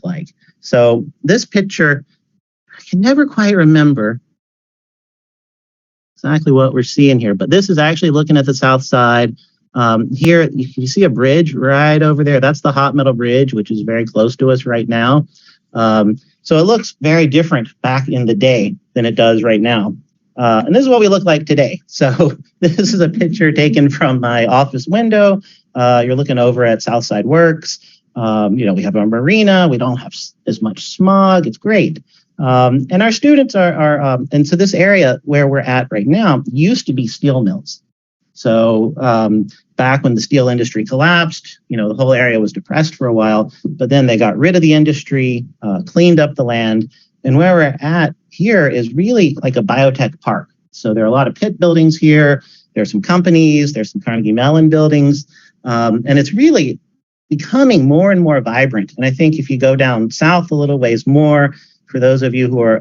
like. So this picture, I can never quite remember exactly what we're seeing here, but this is actually looking at the south side. Here, you see a bridge right over there. That's the hot metal bridge, which is very close to us right now. So it looks very different back in the day than it does right now. And this is what we look like today. So this is a picture taken from my office window. You're looking over at Southside Works. We have a marina. We don't have as much smog. It's great. And our students and so this area where we're at right now used to be steel mills. So back when the steel industry collapsed, the whole area was depressed for a while, but then they got rid of the industry, cleaned up the land. And where we're at here is really like a biotech park. So there are a lot of pit buildings here. There's some companies, there's some Carnegie Mellon buildings, and it's really becoming more and more vibrant. And I think if you go down south a little ways more, for those of you who are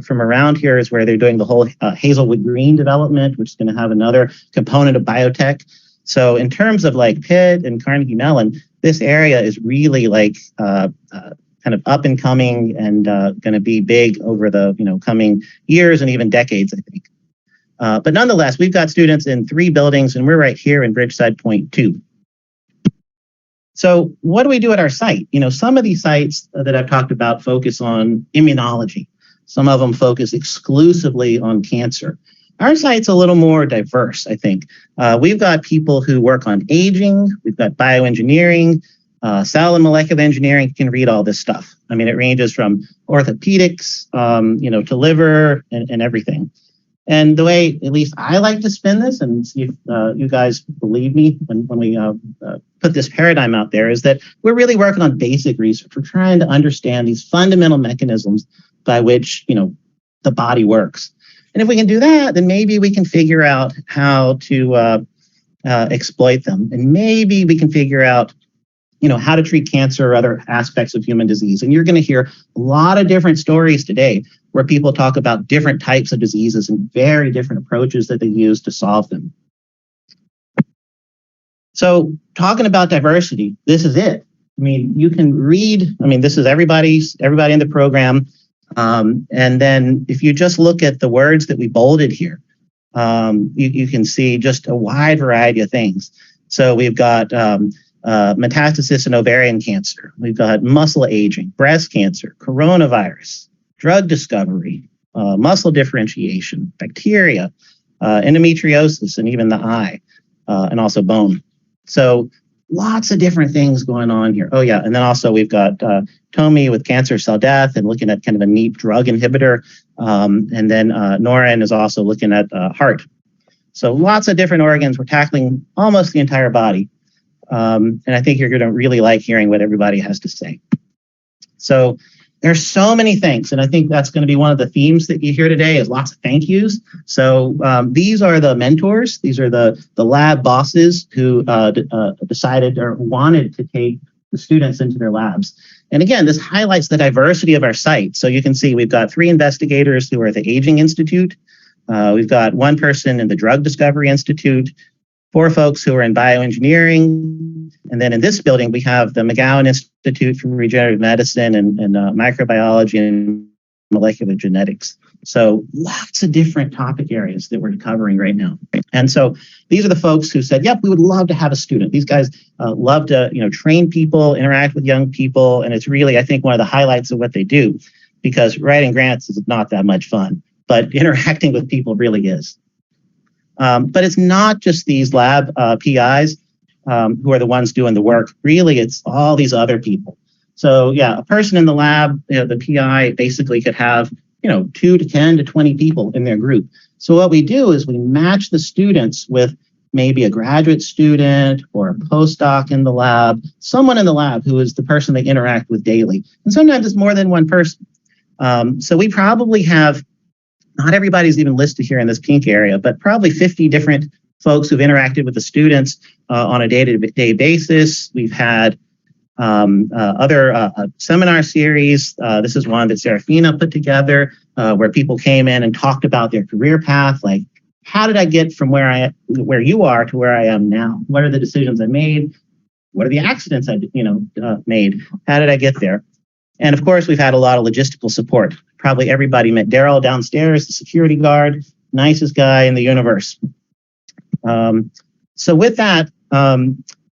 from around here, is where they're doing the whole Hazelwood Green development, which is going to have another component of biotech. So in terms of like Pitt and Carnegie Mellon, this area is really like kind of up and coming and going to be big over the coming years and even decades, I think. But nonetheless, we've got students in 3 buildings, and we're right here in Bridgeside Point 2. So what do we do at our site? Some of these sites that I've talked about focus on immunology. Some of them focus exclusively on cancer. Our site's a little more diverse, I think. We've got people who work on aging. We've got bioengineering, cell and molecular engineering. You can read all this stuff. I mean, it ranges from orthopedics, to liver and everything. And the way, at least I like to spin this, and see if you guys believe me when we put this paradigm out there, is that we're really working on basic research. We're trying to understand these fundamental mechanisms by which, the body works. And if we can do that, then maybe we can figure out how to exploit them. And maybe we can figure out, how to treat cancer or other aspects of human disease. And you're going to hear a lot of different stories today where people talk about different types of diseases and very different approaches that they use to solve them. So talking about diversity, this is it. I mean, you can read, this is everybody in the program. And then if you just look at the words that we bolded here, you can see just a wide variety of things. So we've got metastasis in ovarian cancer. We've got muscle aging, breast cancer, coronavirus, drug discovery, muscle differentiation, bacteria, endometriosis, and even the eye, and also bone. So lots of different things going on here. Oh yeah, and then also we've got Tomi with cancer cell death and looking at kind of a neat drug inhibitor. And then Noran is also looking at heart. So lots of different organs. We're tackling almost the entire body. And I think you're going to really like hearing what everybody has to say. So there's so many things, and I think that's going to be one of the themes that you hear today is lots of thank yous. So these are the mentors. These are the lab bosses who decided or wanted to take the students into their labs. And again, this highlights the diversity of our site. So you can see we've got 3 investigators who are at the Aging Institute. We've got 1 person in the Drug Discovery Institute, 4 folks who are in bioengineering. And then in this building, we have the McGowan Institute for Regenerative Medicine and Microbiology and Molecular Genetics. So lots of different topic areas that we're covering right now. And so these are the folks who said, yep, we would love to have a student. These guys love to train people, interact with young people. And it's really, I think, one of the highlights of what they do, because writing grants is not that much fun, but interacting with people really is. But it's not just these lab PIs who are the ones doing the work. Really, it's all these other people. So yeah, a person in the lab, the PI basically could have 2 to 10 to 20 people in their group. So what we do is we match the students with maybe a graduate student or a postdoc in the lab, someone in the lab who is the person they interact with daily. And sometimes it's more than one person. So we probably have, not everybody's even listed here in this pink area, but probably 50 different folks who've interacted with the students on a day-to-day basis. We've had other seminar series. This is one that Serafina put together where people came in and talked about their career path, like how did I get from where you are to where I am now? What are the decisions I made? What are the accidents I made? How did I get there? And of course, we've had a lot of logistical support. Probably everybody met Daryl downstairs, the security guard, nicest guy in the universe. So with that,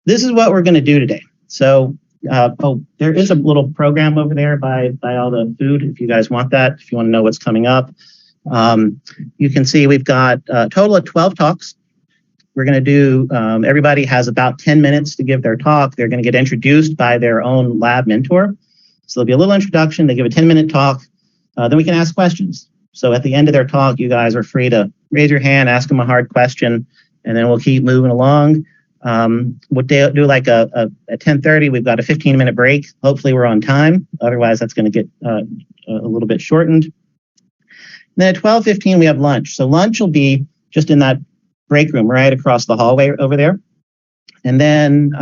this is what we're going to do today. So, there is a little program over there by all the food, if you guys want that, if you want to know what's coming up. You can see we've got a total of 12 talks. We're going to do, everybody has about 10 minutes to give their talk. They're going to get introduced by their own lab mentor. So there'll be a little introduction. They give a 10-minute talk. Then we can ask questions. So at the end of their talk, you guys are free to raise your hand, ask them a hard question, and then we'll keep moving along. We'll do like at 10:30, we've got a 15-minute break. Hopefully we're on time. Otherwise, that's going to get a little bit shortened. And then at 12:15, we have lunch. So lunch will be just in that break room right across the hallway over there. And then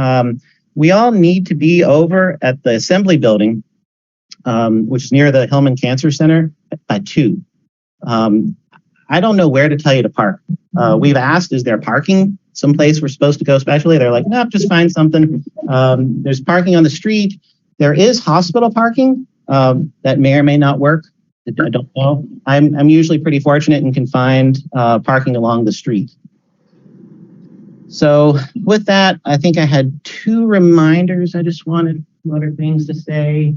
we all need to be over at the assembly building, which is near the Hillman Cancer Center at 2. I don't know where to tell you to park. We've asked, is there parking someplace we're supposed to go specially? They're like, no, just find something. There's parking on the street. There is hospital parking that may or may not work. I don't know. I'm usually pretty fortunate and can find parking along the street. So with that, I think I had 2 reminders. I just wanted some other things to say.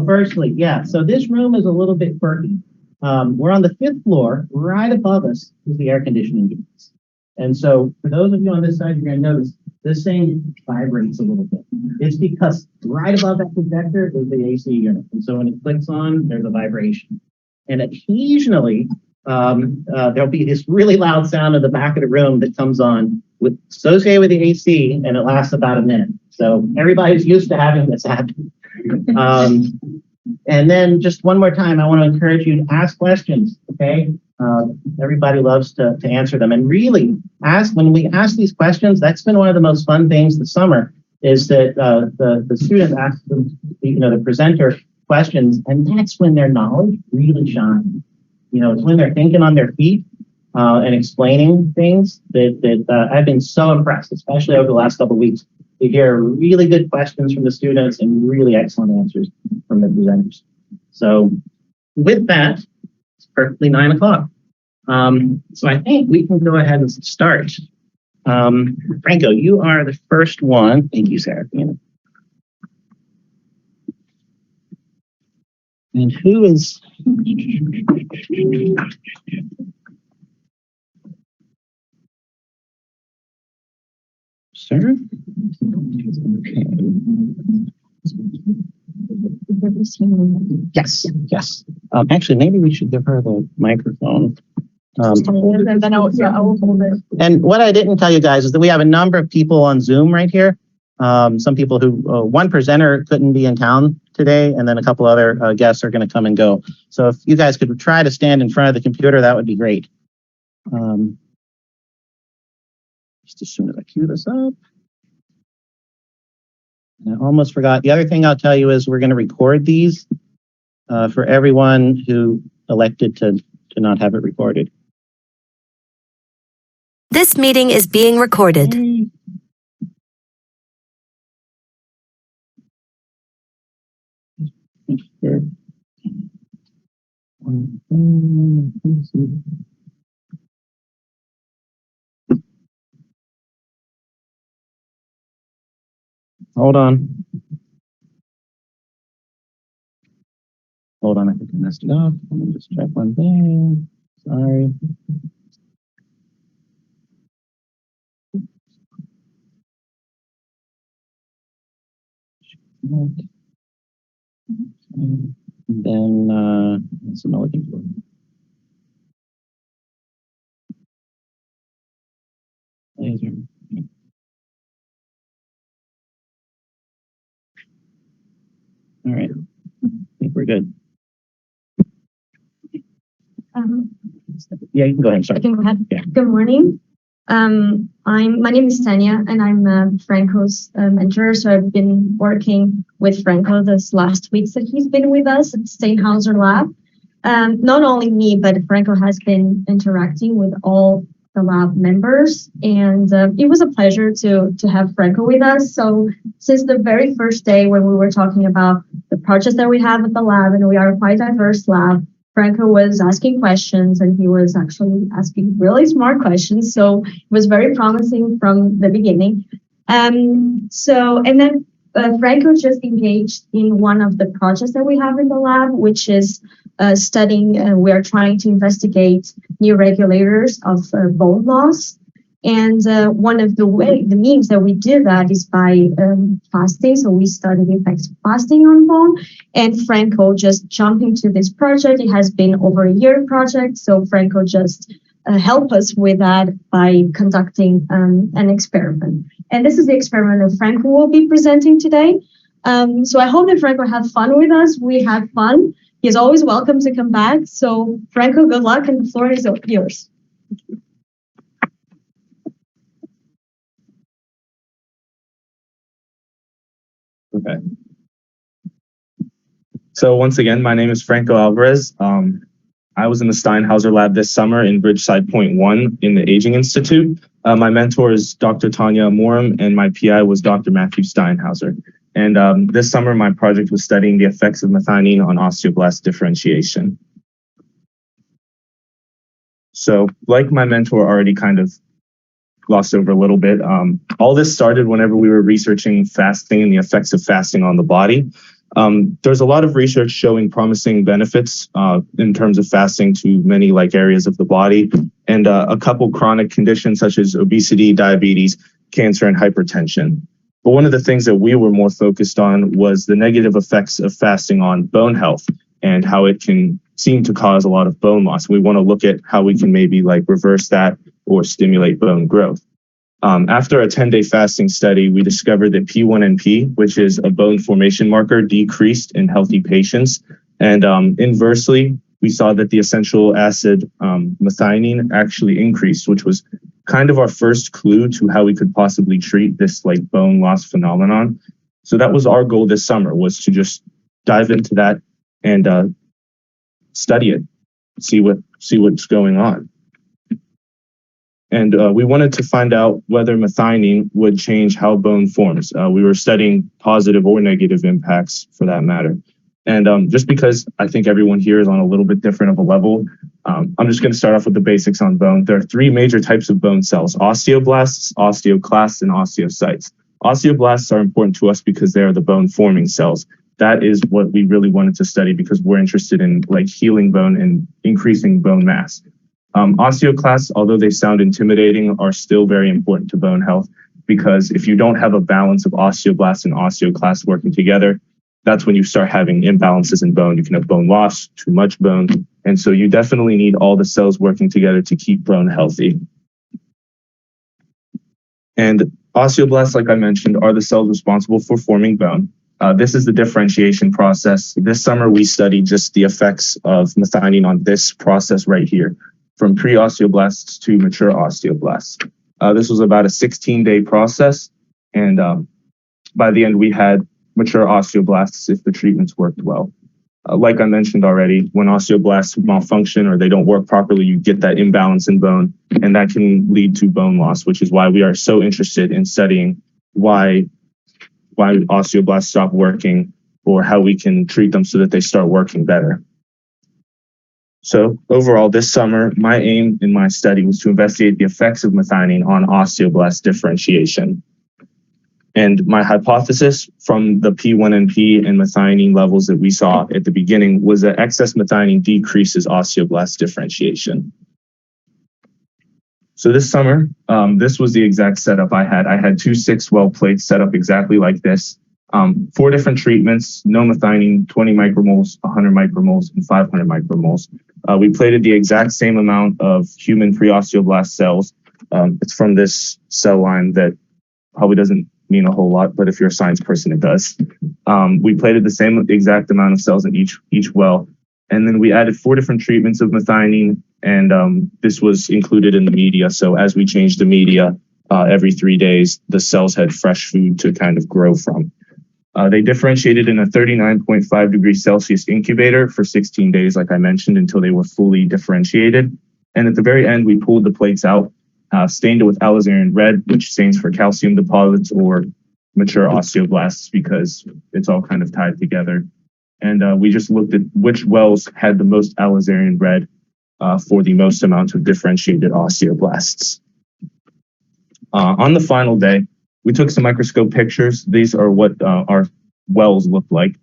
Firstly, yeah, so this room is a little bit quirky. We're on the 5th floor. Right above us is the air conditioning units. And so for those of you on this side, you're going to notice this thing vibrates a little bit. It's because right above that projector is the AC unit. And so when it clicks on, there's a vibration. And occasionally, there'll be this really loud sound in the back of the room that comes on associated with the AC, and it lasts about a minute. So everybody's used to having this happen. And then just one more time, I want to encourage you to ask questions, okay? Everybody loves to answer them. And really, when we ask these questions, that's been one of the most fun things this summer, is that the students ask them, the presenter questions, and that's when their knowledge really shines. It's when they're thinking on their feet and explaining things that I've been so impressed, especially over the last couple of weeks, to hear really good questions from the students and really excellent answers from the presenters. So with that, it's perfectly 9 o'clock. So I think we can go ahead and start. Franco, you are the first one. Thank you, Sarah. And who is... Sir? Okay. Yes. Actually, maybe we should give her the microphone. And what I didn't tell you guys is that we have a number of people on Zoom right here. Some people who, one presenter couldn't be in town today, and then a couple other guests are going to come and go. So if you guys could try to stand in front of the computer, that would be great. Just as soon as I cue this up. And I almost forgot. The other thing I'll tell you is we're going to record these for everyone who elected to not have it recorded. This meeting is being recorded. Hold on, I think I messed it up. Let me just check one thing. Sorry. And then what's am I looking for? Laser. All right, I think we're good. Yeah, you can go ahead. Sorry. I can go ahead. Yeah. Good morning. My name is Tanya, and I'm Franco's mentor. So I've been working with Franco this last weeks that he's been with us at Steinhauser Lab. Not only me, but Franco has been interacting with all the lab members, and it was a pleasure to have Franco with us. So since the very first day when we were talking about the projects that we have at the lab, and we are a quite diverse lab, Franco was asking questions, and he was actually asking really smart questions. So it was very promising from the beginning. And then Franco just engaged in one of the projects that we have in the lab, which is studying. We are trying to investigate new regulators of bone loss. And one of the means that we do that is by fasting. So we study the effects of fasting on bone. And Franco just jumped into this project. It has been over a year project. So Franco just helped us with that by conducting an experiment. And this is the experiment that Franco will be presenting today. So I hope that Franco had fun with us. We had fun. He's always welcome to come back. So Franco, good luck, and the floor is yours. Okay. So once again, my name is Franco Alvarez. I was in the Steinhauser lab this summer in Bridgeside Point 1 in the Aging Institute. My mentor is Dr. Tanya Amorim, and my PI was Dr. Matthew Steinhauser. And this summer, my project was studying the effects of methionine on osteoblast differentiation. So like my mentor already kind of glossed over a little bit, all this started whenever we were researching fasting and the effects of fasting on the body. There's a lot of research showing promising benefits in terms of fasting to many areas of the body, and a couple chronic conditions such as obesity, diabetes, cancer, and hypertension. But one of the things that we were more focused on was the negative effects of fasting on bone health and how it can seem to cause a lot of bone loss. We want to look at how we can maybe reverse that or stimulate bone growth. After a 10-day fasting study, we discovered that P1NP, which is a bone formation marker, decreased in healthy patients. And inversely, we saw that the essential acid methionine actually increased, which was kind of our first clue to how we could possibly treat this bone loss phenomenon. So that was our goal this summer, was to just dive into that and study it, see what's going on. And we wanted to find out whether methionine would change how bone forms. We were studying positive or negative impacts for that matter. And just because I think everyone here is on a little bit different of a level, I'm just going to start off with the basics on bone. There are three major types of bone cells: osteoblasts, osteoclasts, and osteocytes. Osteoblasts are important to us because they are the bone forming cells. That is what we really wanted to study because we're interested in healing bone and increasing bone mass. Osteoclasts, although they sound intimidating, are still very important to bone health because if you don't have a balance of osteoblasts and osteoclasts working together, that's when you start having imbalances in bone. You can have bone loss, too much bone, and so you definitely need all the cells working together to keep bone healthy. And osteoblasts, like I mentioned, are the cells responsible for forming bone. This is the differentiation process. This summer, we studied just the effects of methionine on this process right here, from pre-osteoblasts to mature osteoblasts. This was about a 16-day process, and by the end, we had mature osteoblasts if the treatments worked well. Like I mentioned already, when osteoblasts malfunction or they don't work properly, you get that imbalance in bone, and that can lead to bone loss, which is why we are so interested in studying why osteoblasts stop working or how we can treat them so that they start working better. So overall, this summer, my aim in my study was to investigate the effects of methionine on osteoblast differentiation. And my hypothesis from the P1NP and methionine levels that we saw at the beginning was that excess methionine decreases osteoblast differentiation. So this summer, this was the exact setup I had. I had two 6-well plates set up exactly like this. 4 different treatments: no methionine, 20 micromoles, 100 micromoles, and 500 micromoles. We plated the exact same amount of human pre-osteoblast cells. It's from this cell line that probably doesn't mean a whole lot, but if you're a science person, it does. We plated the same exact amount of cells in each well. And then we added 4 different treatments of methionine, and this was included in the media. So as we changed the media every 3 days, the cells had fresh food to kind of grow from. They differentiated in a 39.5 degrees Celsius incubator for 16 days, like I mentioned, until they were fully differentiated. And at the very end, we pulled the plates out stained it with alizarin red, which stands for calcium deposits or mature osteoblasts, because it's all kind of tied together. And we just looked at which wells had the most alizarin red for the most amount of differentiated osteoblasts. On the final day, we took some microscope pictures. These are what our wells look like.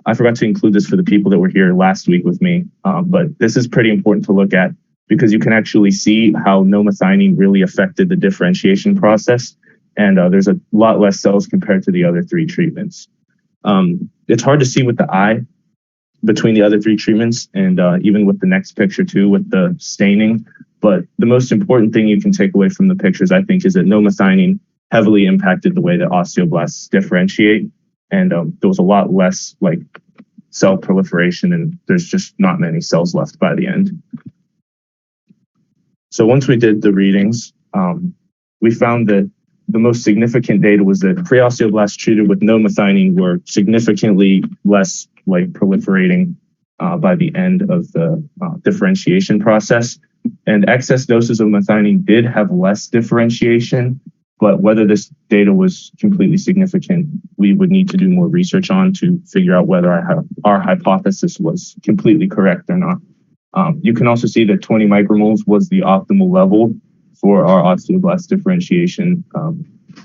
I forgot to include this for the people that were here last week with me, but this is pretty important to look at because you can actually see how no-methionine really affected the differentiation process, and there's a lot less cells compared to the other three treatments. It's hard to see with the eye between the other three treatments, and even with the next picture too, with the staining. But the most important thing you can take away from the pictures, I think, is that no-methionine heavily impacted the way that osteoblasts differentiate, and there was a lot less like cell proliferation, and there's just not many cells left by the end. So once we did the readings, we found that the most significant data was that pre-osteoblasts treated with no-methionine were significantly less like proliferating by the end of the differentiation process. And excess doses of methionine did have less differentiation, but whether this data was completely significant, we would need to do more research on to figure out whether our hypothesis was completely correct or not. You can also see that 20 micromoles was the optimal level for our osteoblast differentiation.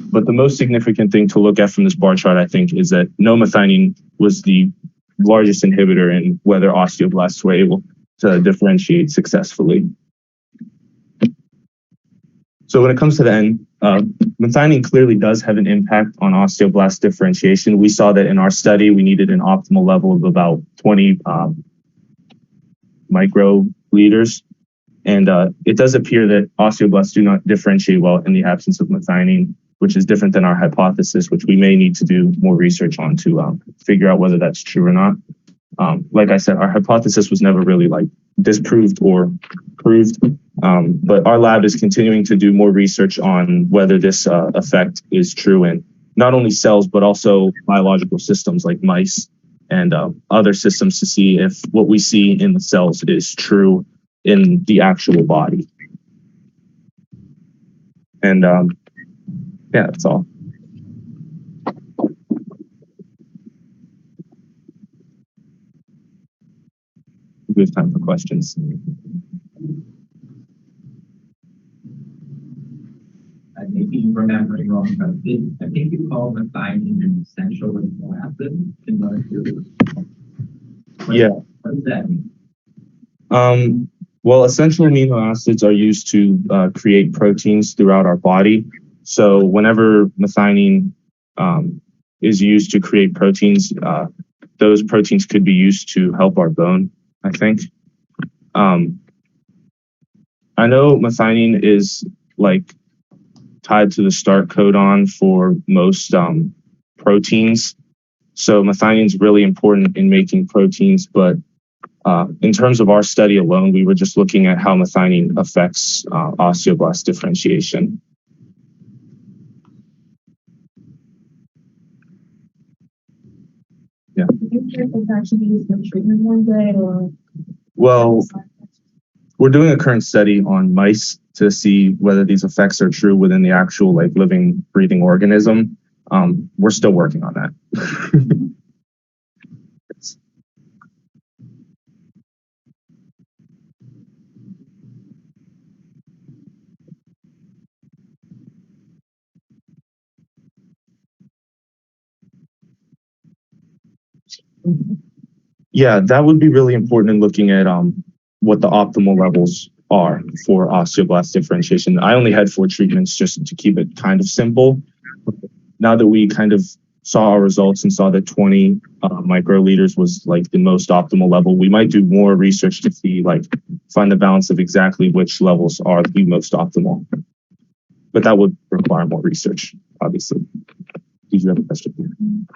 But the most significant thing to look at from this bar chart, I think, is that no-methionine was the largest inhibitor in whether osteoblasts were able to differentiate successfully. So when it comes to the end, methionine clearly does have an impact on osteoblast differentiation. We saw that in our study, we needed an optimal level of about 20 microliters. And it does appear that osteoblasts do not differentiate well in the absence of methionine, which is different than our hypothesis, which we may need to do more research on to figure out whether that's true or not. Like I said, our hypothesis was never really like disproved or proved, but our lab is continuing to do more research on whether this effect is true in not only cells, but also biological systems like mice and other systems to see if what we see in the cells is true in the actual body. And yeah, that's all. We have time for questions. I may be remembering wrong, but I think you call methionine an essential amino acid in molecules. Yeah. What does that mean? Well, essential amino acids are used to create proteins throughout our body. So whenever methionine is used to create proteins, those proteins could be used to help our bone, I think. I know methionine is like tied to the start codon for most proteins. So methionine is really important in making proteins, but in terms of our study alone, we were just looking at how methionine affects osteoblast differentiation. Yeah. Do you care if it's actually used in treatment one day or? Well, we're doing a current study on mice to see whether these effects are true within the actual like living, breathing organism. We're still working on that. Yeah, that would be really important in looking at what the optimal levels are for osteoblast differentiation. I only had 4 treatments just to keep it kind of simple. Now that we kind of saw our results and saw that 20 microliters was like the most optimal level, we might do more research to see, like, find the balance of exactly which levels are the most optimal. But that would require more research, obviously. Did you have a question?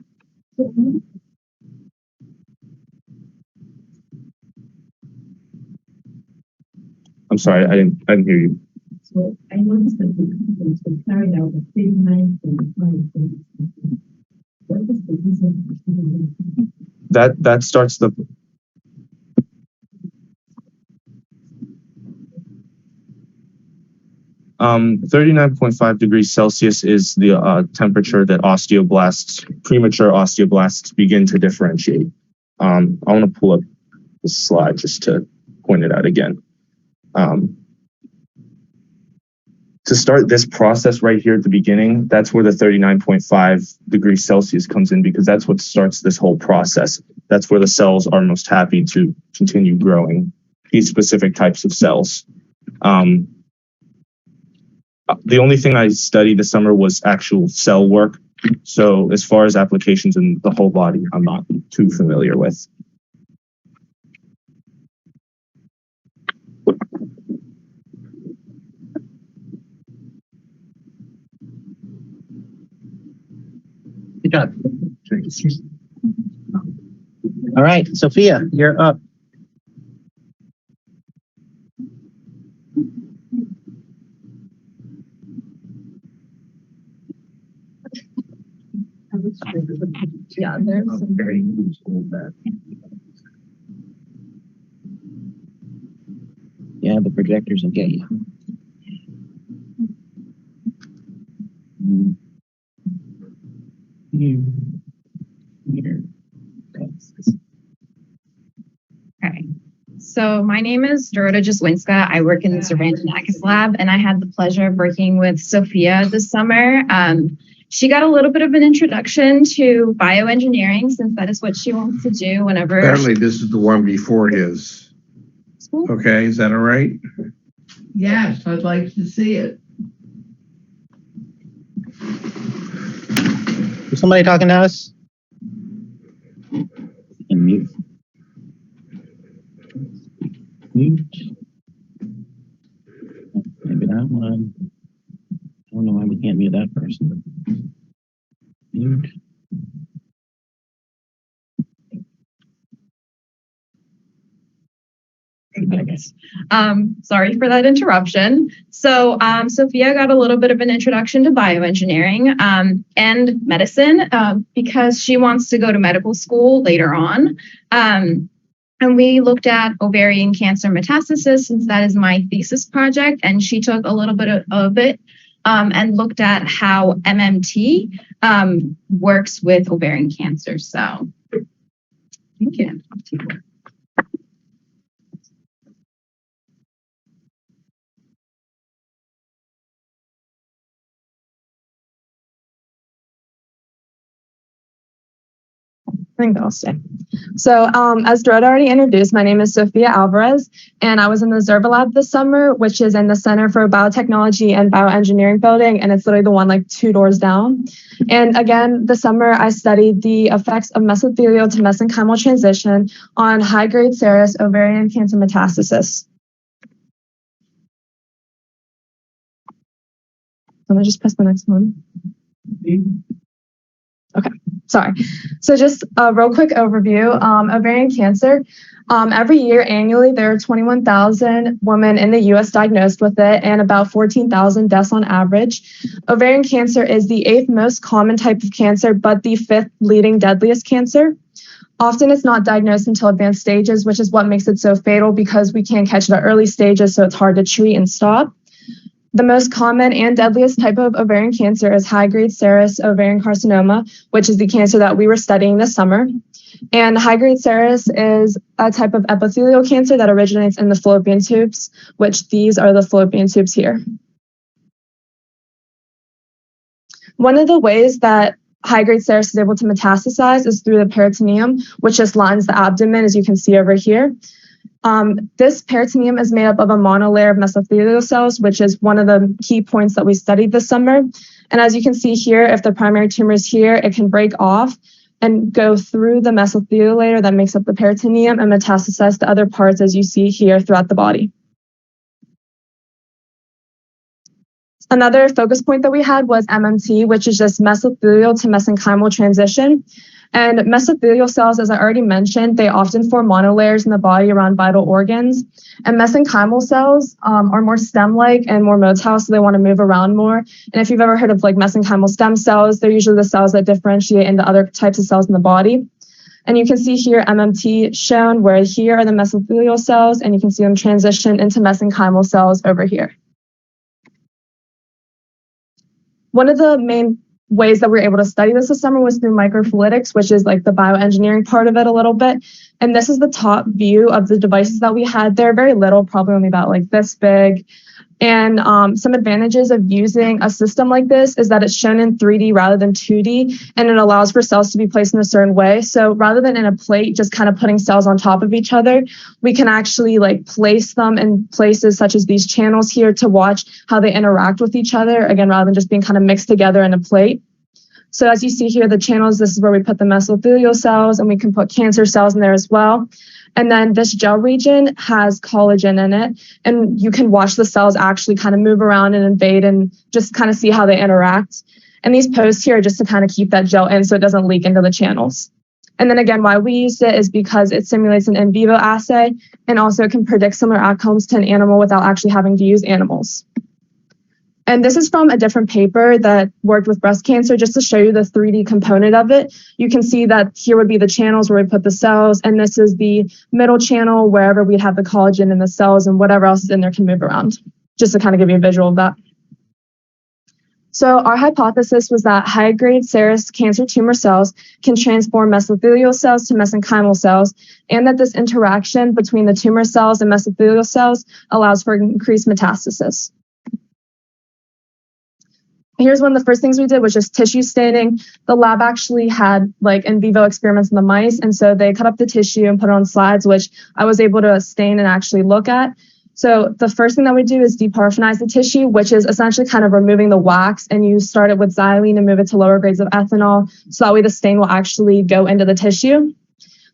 I'm sorry, I didn't hear you. So I noticed that the treatments were carried out at 39 What was the reason? That starts the. 39.5 degrees Celsius is the temperature that premature osteoblasts begin to differentiate. I want to pull up the slide just to point it out again. To start this process right here at the beginning, that's where the 39.5 degrees Celsius comes in, because that's what starts this whole process. That's where the cells are most happy to continue growing, these specific types of cells. The only thing I studied this summer was actual cell work. So as far as applications in the whole body, I'm not too familiar with. Good job. All right, Sophia, you're up. Yeah, there's some very useful that. Yeah, the projectors will get you. Okay. So my name is Dorota Jaswinska. I work in the Cervantinakis lab, and I had the pleasure of working with Sophia this summer. She got a little bit of an introduction to bioengineering, since that is what she wants to do whenever. Apparently, this is the one before his. Okay, is that all right? Yes, I'd like to see it. Is somebody talking to us? And mute. Mute. Maybe that one. I don't know why we can't mute that person. Mute. I guess. Sorry for that interruption. So Sophia got a little bit of an introduction to bioengineering and medicine because she wants to go to medical school later on. And we looked at ovarian cancer metastasis, since that is my thesis project, and she took a little bit of it and looked at how MMT works with ovarian cancer. So thank you. I think I'll stay. So as Dorota already introduced, my name is Sophia Alvarez, and I was in the Zerva lab this summer, which is in the Center for Biotechnology and Bioengineering building, and it's literally the one like 2 doors down. And again, this summer, I studied the effects of mesothelial to mesenchymal transition on high-grade serous ovarian cancer metastasis. Let me just press the next one. Okay, sorry. So just a real quick overview. Ovarian cancer. Every year annually, there are 21,000 women in the U.S. diagnosed with it and about 14,000 deaths on average. Ovarian cancer is the 8th most common type of cancer, but the 5th leading deadliest cancer. Often it's not diagnosed until advanced stages, which is what makes it so fatal because we can't catch it at early stages, so it's hard to treat and stop. The most common and deadliest type of ovarian cancer is high-grade serous ovarian carcinoma, which is the cancer that we were studying this summer. And high-grade serous is a type of epithelial cancer that originates in the fallopian tubes, which these are the fallopian tubes here. One of the ways that high-grade serous is able to metastasize is through the peritoneum, which just lines the abdomen, as you can see over here. This peritoneum is made up of a monolayer of mesothelial cells, which is one of the key points that we studied this summer. And as you can see here, if the primary tumor is here, it can break off and go through the mesothelial layer that makes up the peritoneum and metastasize to other parts, as you see here throughout the body. Another focus point that we had was MMT, which is just mesothelial to mesenchymal transition. And mesothelial cells, as I already mentioned, they often form monolayers in the body around vital organs. And mesenchymal cells are more stem-like and more motile, so they want to move around more. And if you've ever heard of like mesenchymal stem cells, they're usually the cells that differentiate into other types of cells in the body. And you can see here MMT shown, where here are the mesothelial cells, and you can see them transition into mesenchymal cells over here. one of the main ways that we were able to study this summer was through microfluidics, which is like the bioengineering part of it a little bit. And this is the top view of the devices that we had. They're very little, probably only about like this big. And some advantages of using a system like this is that it's shown in 3D rather than 2D, and it allows for cells to be placed in a certain way. So rather than in a plate, just kind of putting cells on top of each other, we can actually like place them in places such as these channels here to watch how they interact with each other, again, rather than just being kind of mixed together in a plate. So as you see here, the channels, this is where we put the mesothelial cells, and we can put cancer cells in there as well. And then this gel region has collagen in it, and you can watch the cells actually kind of move around and invade and just kind of see how they interact. And these posts here are just to kind of keep that gel in so it doesn't leak into the channels. And then again, why we used it is because it simulates an in vivo assay, and also it can predict similar outcomes to an animal without actually having to use animals. And this is from a different paper that worked with breast cancer, just to show you the 3D component of it. You can see that here would be the channels where we put the cells, and this is the middle channel wherever we'd have the collagen in the cells, and whatever else is in there can move around, just to kind of give you a visual of that. So our hypothesis was that high-grade serous cancer tumor cells can transform mesothelial cells to mesenchymal cells, and that this interaction between the tumor cells and mesothelial cells allows for increased metastasis. Here's one of the first things we did, was just tissue staining. The lab actually had like in vivo experiments in the mice, and so they cut up the tissue and put it on slides, which I was able to stain and actually look at. So the first thing that we do is deparafinize the tissue, which is essentially kind of removing the wax, and you start it with xylene and move it to lower grades of ethanol, so that way the stain will actually go into the tissue.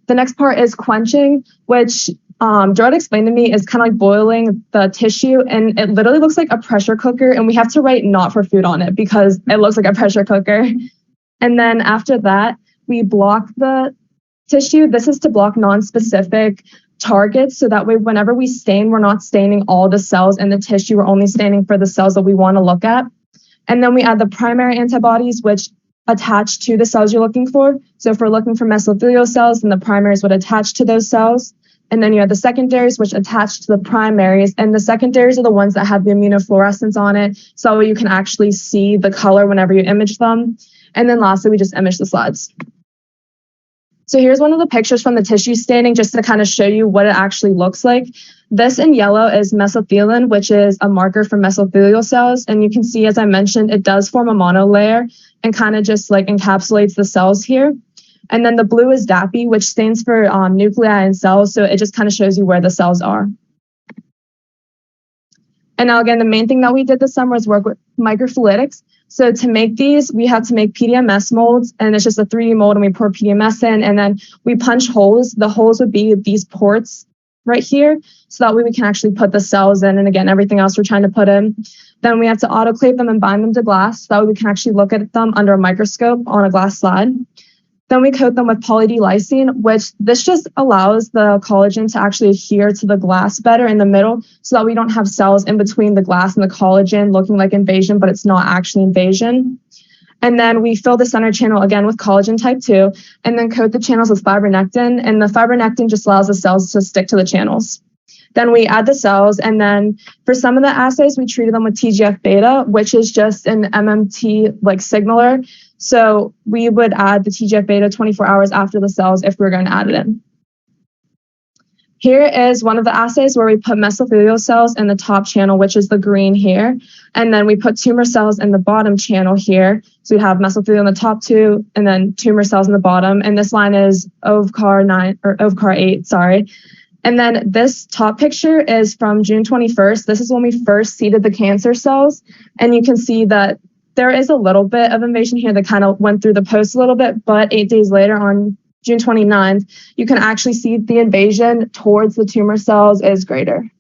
The next part is quenching, which Jordan explained to me is kind of like boiling the tissue, and it literally looks like a pressure cooker, and we have to write not for food on it because it looks like a pressure cooker. And then after that, we block the tissue. This is to block non-specific targets, so that way whenever we stain, we're not staining all the cells in the tissue, we're only staining for the cells that we want to look at. And then we add the primary antibodies, which attach to the cells you're looking for. So if we're looking for mesothelial cells, then the primaries would attach to those cells. And then you have the secondaries, which attach to the primaries. And the secondaries are the ones that have the immunofluorescence on it, so you can actually see the color whenever you image them. And then lastly, we just image the slides. So here's one of the pictures from the tissue staining, just to kind of show you what it actually looks like. This in yellow is mesothelin, which is a marker for mesothelial cells. And you can see, as I mentioned, it does form a monolayer and kind of just like encapsulates the cells here. And then the blue is DAPI, which stands for nuclei and cells. So it just kind of shows you where the cells are. And now again, the main thing that we did this summer was work with microfluidics. So to make these, we had to make PDMS molds, and it's just a 3D mold, and we pour PDMS in, and then we punch holes. The holes would be these ports right here, so that way we can actually put the cells in, and again, everything else we're trying to put in. Then we have to autoclave them and bind them to glass, so that way we can actually look at them under a microscope on a glass slide. Then we coat them with poly-D-lysine, which this just allows the collagen to actually adhere to the glass better in the middle, so that we don't have cells in between the glass and the collagen looking like invasion, but it's not actually invasion. And then we fill the center channel again with collagen type 2, and then coat the channels with fibronectin, and the fibronectin just allows the cells to stick to the channels. Then we add the cells, and then for some of the assays, we treated them with TGF-beta, which is just an MMT like signaler. So we would add the TGF-beta 24 hours after the cells if we were going to add it in. Here is one of the assays where we put mesothelial cells in the top channel, which is the green here. And then we put tumor cells in the bottom channel here. So we have mesothelial in the top two, and then tumor cells in the bottom. And this line is OVCAR 8, sorry. And then this top picture is from June 21st. This is when we first seeded the cancer cells. And you can see that there is a little bit of invasion here that kind of went through the post a little bit, but 8 days later on June 29th, you can actually see the invasion towards the tumor cells is greater.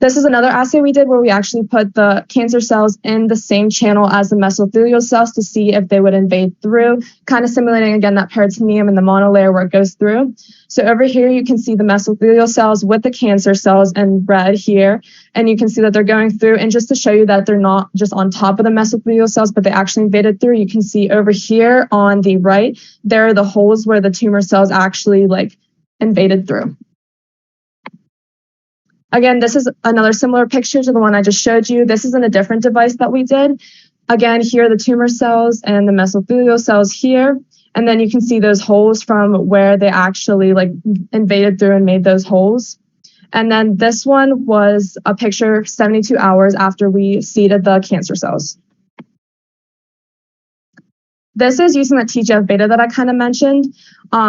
This is another assay we did where we actually put the cancer cells in the same channel as the mesothelial cells to see if they would invade through, kind of simulating again that peritoneum and the monolayer where it goes through. So over here, you can see the mesothelial cells with the cancer cells in red here, and you can see that they're going through. And just to show you that they're not just on top of the mesothelial cells, but they actually invaded through, you can see over here on the right, there are the holes where the tumor cells actually like invaded through. Again, this is another similar picture to the one I just showed you. This is in a different device that we did. Again, here are the tumor cells and the mesothelial cells here. And then you can see those holes from where they actually like invaded through and made those holes. And then this one was a picture 72 hours after we seeded the cancer cells. This is using the TGF-beta that I kind of mentioned.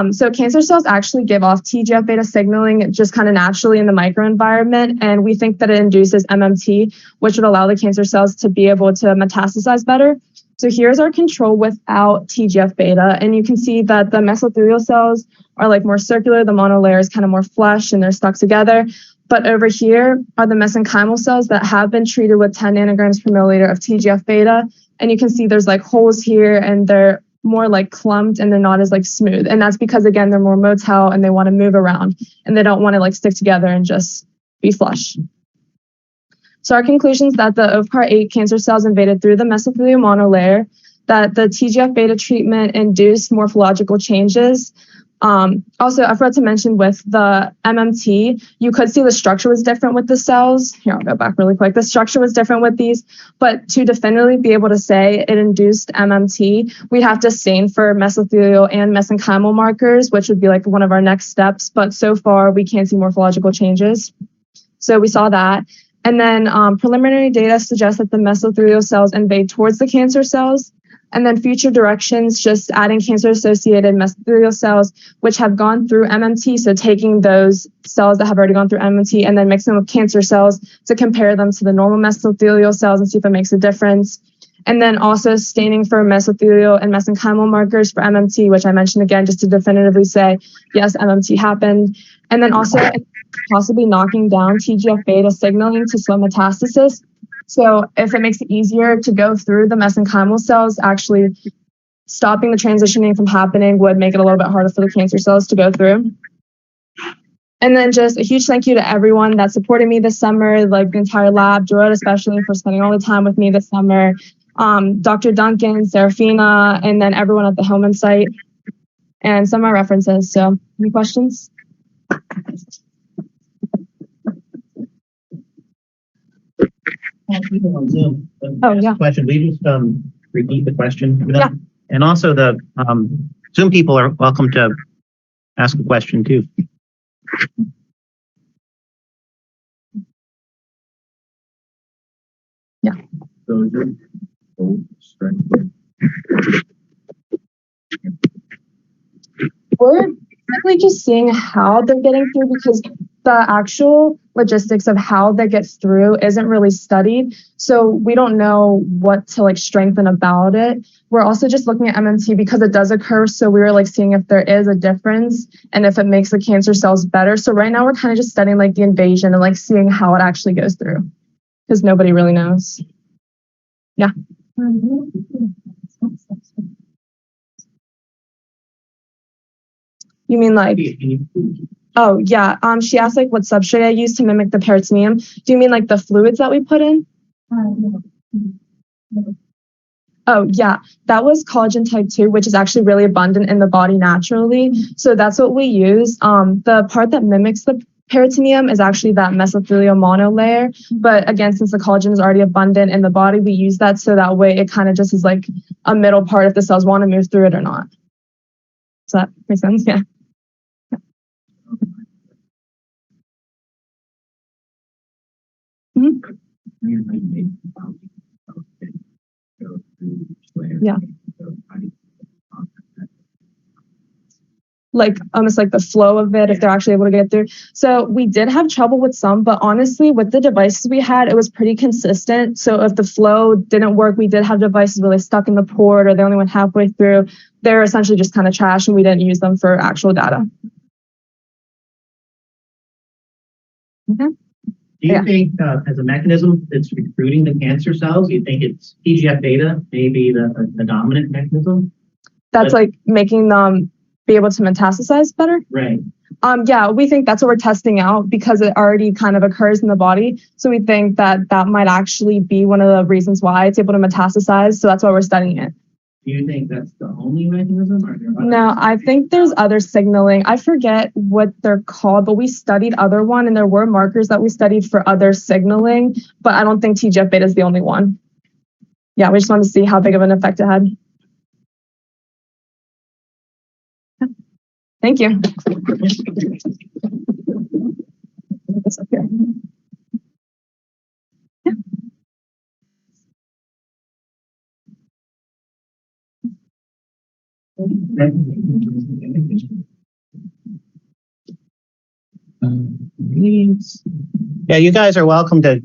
So cancer cells actually give off TGF-beta signaling just kind of naturally in the microenvironment, and we think that it induces MMT, which would allow the cancer cells to be able to metastasize better. So here's our control without TGF-beta, and you can see that the mesothelial cells are like more circular, the monolayer is kind of more flush and they're stuck together. But over here are the mesenchymal cells that have been treated with 10 nanograms per milliliter of TGF-beta. And you can see there's like holes here and they're more like clumped and they're not as like smooth. And that's because, again, they're more motile and they want to move around and they don't want to like stick together and just be flush. So our conclusion is that the OVCAR-8 cancer cells invaded through the mesothelial monolayer, that the TGF-beta treatment induced morphological changes. Also, I forgot to mention with the MMT, you could see the structure was different with the cells. Here, I'll go back really quick. The structure was different with these, but to definitively be able to say it induced MMT, we'd have to stain for mesothelial and mesenchymal markers, which would be like one of our next steps. But so far, we can't see morphological changes. So we saw that. And then preliminary data suggests that the mesothelial cells invade towards the cancer cells. And then future directions, just adding cancer-associated mesothelial cells, which have gone through MMT, so taking those cells that have already gone through MMT and then mixing them with cancer cells to compare them to the normal mesothelial cells and see if it makes a difference. And then also staining for mesothelial and mesenchymal markers for MMT, which I mentioned again, just to definitively say, yes, MMT happened. And then also possibly knocking down TGF-beta signaling to slow metastasis. So if it makes it easier to go through the mesenchymal cells, actually stopping the transitioning from happening would make it a little bit harder for the cancer cells to go through. And then just a huge thank you to everyone that supported me this summer, like the entire lab, Jordan especially for spending all the time with me this summer, Dr. Duncan, Serafina, and then everyone at the Hillman site, and some of my references. So any questions? On Zoom. Oh, yeah. Question. We just repeat the question. Yeah. And also the Zoom people are welcome to ask a question too. Yeah. So We're basically just seeing how they're getting through because the actual logistics of how they get through isn't really studied. So we don't know what to like strengthen about it. We're also just looking at MMT because it does occur. So we were like seeing if there is a difference and if it makes the cancer cells better. So right now we're kind of just studying like the invasion and like seeing how it actually goes through because nobody really knows. Yeah. You mean like, oh yeah, she asked like what substrate I use to mimic the peritoneum. Do you mean like the fluids that we put in? Oh yeah, that was collagen type 2, which is actually really abundant in the body naturally. So that's what we use. The part that mimics the peritoneum is actually that mesothelial monolayer. But again, since the collagen is already abundant in the body, we use that so that way it kind of just is like a middle part if the cells want to move through it or not. Does that make sense? Yeah. Yeah. Like almost like the flow of it, if they're actually able to get through. So we did have trouble with some, but honestly, with the devices we had, it was pretty consistent. So if the flow didn't work, we did have devices really stuck in the port or they only went halfway through. They're essentially just kind of trash and we didn't use them for actual data. Okay. Do you think as a mechanism it's recruiting the cancer cells? Do you think it's TGF-beta, maybe the dominant mechanism? That's like making them be able to metastasize better? Right. Yeah, we think that's what we're testing out because it already kind of occurs in the body. So we think that that might actually be one of the reasons why it's able to metastasize. So that's why we're studying it. Do you think that's the only mechanism, or are there other? No, I think there's other signaling. I forget what they're called, but we studied other one, and there were markers that we studied for other signaling, but I don't think TGF-beta is the only one. Yeah, we just wanted to see how big of an effect it had. Thank you. This up here. Yeah, you guys are welcome to,